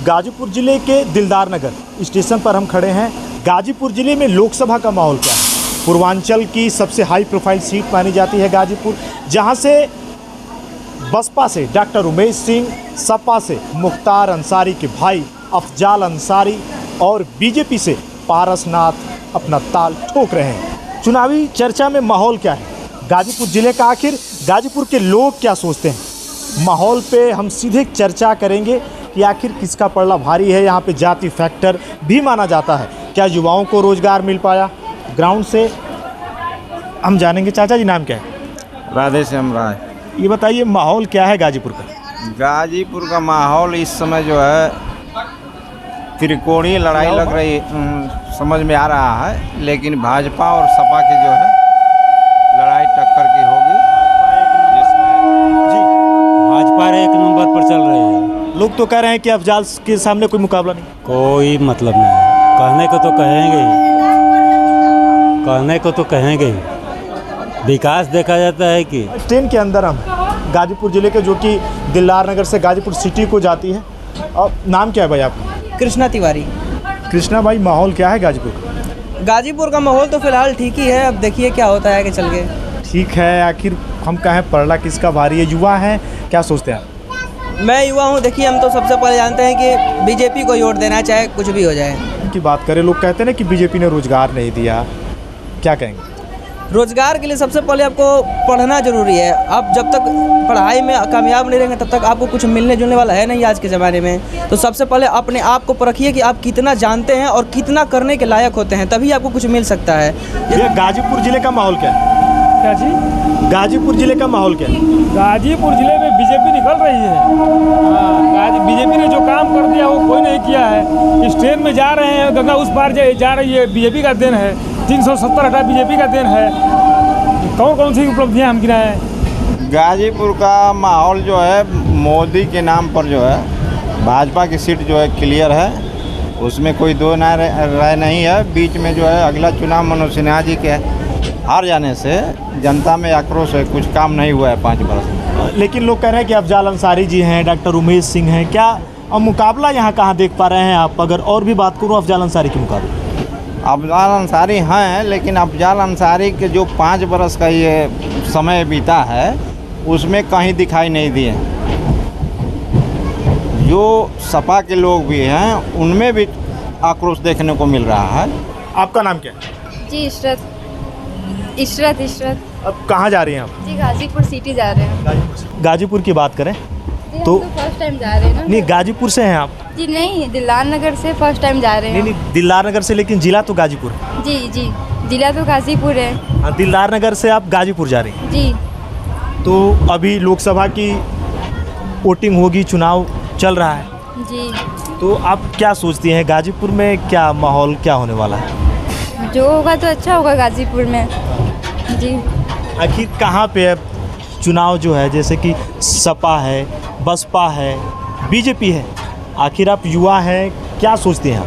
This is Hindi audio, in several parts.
गाजीपुर ज़िले के दिलदार नगर स्टेशन पर हम खड़े हैं। गाजीपुर ज़िले में लोकसभा का माहौल क्या है? पूर्वांचल की सबसे हाई प्रोफाइल सीट मानी जाती है गाजीपुर, जहां से बसपा से डॉक्टर उमेश सिंह, सपा से मुख्तार अंसारी के भाई अफजाल अंसारी और बीजेपी से पारसनाथ अपना ताल ठोक रहे हैं। चुनावी चर्चा में माहौल क्या है गाजीपुर ज़िले का? आखिर गाजीपुर के लोग क्या सोचते हैं? माहौल पे हम सीधे चर्चा करेंगे कि आखिर किसका पलड़ा भारी है। यहाँ पे जाति फैक्टर भी माना जाता है। क्या युवाओं को रोज़गार मिल पाया ग्राउंड से? हम जानेंगे। चाचा जी नाम क्या है? राधेश्याम राय। ये बताइए माहौल क्या है गाजीपुर का? गाजीपुर का माहौल इस समय जो है त्रिकोणीय लड़ाई लग रही समझ में आ रहा है, लेकिन भाजपा और सपा की जो है लड़ाई टक्कर की होगी, जिसमें जी भाजपा एक नंबर पर चल रही है। लोग तो कह रहे हैं कि अफजाल के सामने कोई मुकाबला नहीं। कोई मतलब नहीं, कहने को तो कहेंगे ही, कहने को तो कहेंगे ही। विकास देखा जाता है कि ट्रेन के अंदर हम गाजीपुर ज़िले के, जो कि दिलदार नगर से गाजीपुर सिटी को जाती है। और नाम क्या है भाई आपका? कृष्णा तिवारी। कृष्णा भाई, माहौल क्या है गाजीपुर का? गाजीपुर का माहौल तो फिलहाल ठीक ही है, अब देखिए क्या होता है आगे चल के। ठीक है, आखिर हम कहें पलड़ा किसका भारी है? युवा हैं, क्या सोचते हैं आप? मैं युवा हूँ। देखिए हम तो सबसे पहले जानते हैं कि बीजेपी को वोट देना है, चाहे कुछ भी हो जाए। की बात करें, लोग कहते हैं ना कि बीजेपी ने रोजगार नहीं दिया, क्या कहेंगे? रोजगार के लिए सबसे पहले आपको पढ़ना जरूरी है। आप जब तक पढ़ाई में कामयाब नहीं रहेंगे तब तक आपको कुछ मिलने जुलने वाला है नहीं आज के ज़माने में। तो सबसे पहले अपने आप को परखिए कि आप कितना जानते हैं और कितना करने के लायक होते हैं, तभी आपको कुछ मिल सकता है। ये गाजीपुर ज़िले का माहौल क्या है? क्या जी? गाजीपुर ज़िले का माहौल क्या है? गाजीपुर जिले में बीजेपी निकल रही है। हाँ, बीजेपी ने जो काम कर दिया वो कोई नहीं किया है। इस ट्रेन में जा रहे हैं, गंगा उस पार जा रही है, बीजेपी का देन है। 370 हटा बीजेपी का देन है। कौन कौन सी उपलब्धियां हम गिनाएं? गाजीपुर का माहौल जो है मोदी के नाम पर जो है भाजपा की सीट जो है क्लियर है, उसमें कोई दो राय नहीं है। बीच में जो है अगला चुनाव मनोज सिन्हा जी के हार जाने से जनता में आक्रोश है, कुछ काम नहीं हुआ है 5 वर्ष। लेकिन लोग कह रहे हैं कि अफजाल अंसारी जी हैं, डॉक्टर उमेश सिंह हैं, क्या अब मुकाबला यहाँ कहाँ देख पा रहे हैं आप? अगर और भी बात करूँ अफजाल अंसारी के मुकाबले। अफजाल अंसारी हैं, लेकिन अफजाल अंसारी के जो 5 बरस का ये समय बीता है उसमें कहीं दिखाई नहीं दिए। जो सपा के लोग भी हैं उनमें भी आक्रोश देखने को मिल रहा है। आपका नाम क्या है? जी इशरत। अब कहाँ जा रही हैं आप? जी गाजीपुर सिटी जा रहे हैं। गाजीपुर की बात करें तो फर्स्ट टाइम जा रहे हैं ना? नहीं, गाजीपुर से हैं आप? जी नहीं, दिलदार नगर से फर्स्ट टाइम जा रहे हैं। नहीं, दिलदार नगर से, लेकिन जिला तो गाजीपुर है। जी जिला तो गाजीपुर है। हाँ, दिलदार नगर से आप गाजीपुर जा रही हैं। जी तो अभी लोकसभा की वोटिंग होगी, चुनाव चल रहा है, जी। तो आप क्या सोचती हैं गाजीपुर में क्या माहौल क्या होने वाला है? जो होगा तो अच्छा होगा गाजीपुर में। जी आखिर कहाँ पे है चुनाव जो है? जैसे कि सपा है, बसपा है, बीजेपी है, आखिर आप युवा हैं, क्या सोचते हैं आप?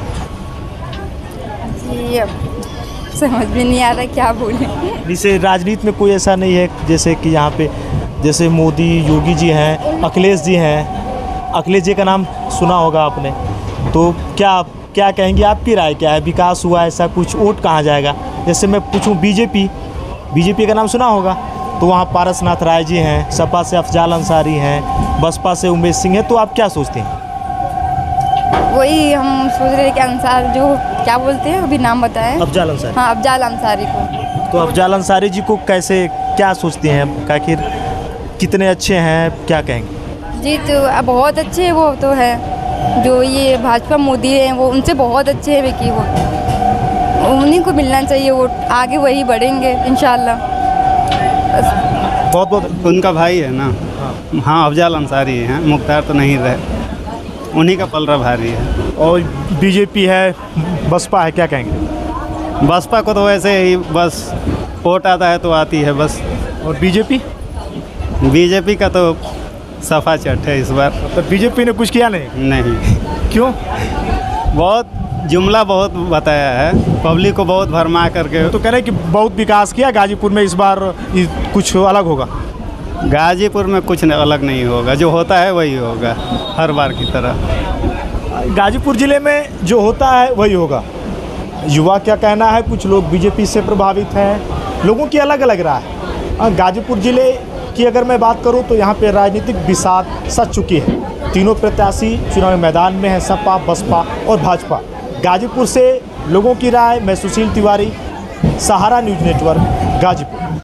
जी अब समझ में नहीं आ रहा क्या बोले। जैसे राजनीति में कोई ऐसा नहीं है, जैसे कि यहाँ पे जैसे मोदी, योगी जी हैं, अखिलेश जी हैं। अखिलेश जी का नाम सुना होगा आपने, तो क्या कहेंगे? आपकी राय क्या है? विकास हुआ ऐसा कुछ? वोट कहाँ जाएगा? जैसे मैं पूछूं बीजेपी का नाम सुना होगा, तो वहाँ पारसनाथ राय जी हैं, सपा से अफजाल अंसारी हैं, बसपा से उमेश सिंह हैं। तो आप क्या सोचते हैं? वही हम सोच रहे हैं कि अंसार, जो क्या बोलते हैं अभी नाम बताएं। अफजाल अंसारी। हाँ, अफजाल अंसारी को। तो अफजाल अंसारी जी को कैसे, क्या सोचते हैं? आखिर कितने अच्छे हैं, क्या कहेंगे? जी तो बहुत अच्छे हैं वो तो है। जो ये भाजपा मोदी हैं वो उनसे बहुत अच्छे हैं कि वो उन्हीं को मिलना चाहिए वोट, आगे वही बढ़ेंगे इंशाल्लाह। बहुत उनका भाई है ना। हाँ, अफजाल अंसारी हैं, मुख्तार तो नहीं रहे, उन्हीं का पलड़ा भारी है। और बीजेपी है, बसपा है, क्या कहेंगे? बसपा को तो वैसे ही बस वोट आता है तो आती है बस। और बीजेपी का तो सफा चट है इस बार। तो बीजेपी ने कुछ किया नहीं? क्यों? बहुत जुमला बहुत बताया है, पब्लिक को बहुत भरमा करके। तो कह रहे हैं कि बहुत विकास किया गाजीपुर में, इस बार कुछ अलग होगा। गाजीपुर में कुछ अलग नहीं होगा, जो होता है वही होगा हर बार की तरह। गाजीपुर ज़िले में जो होता है वही होगा। युवा क्या कहना है, कुछ लोग बीजेपी से प्रभावित हैं, लोगों की अलग अलग राय है। गाजीपुर ज़िले की अगर मैं बात करूं तो यहाँ पे राजनीतिक बिसात सज चुकी है। तीनों प्रत्याशी चुनावी मैदान में हैं, सपा, बसपा और भाजपा। गाजीपुर से लोगों की राय, मैं सुशील तिवारी, सहारा न्यूज़ नेटवर्क, गाजीपुर।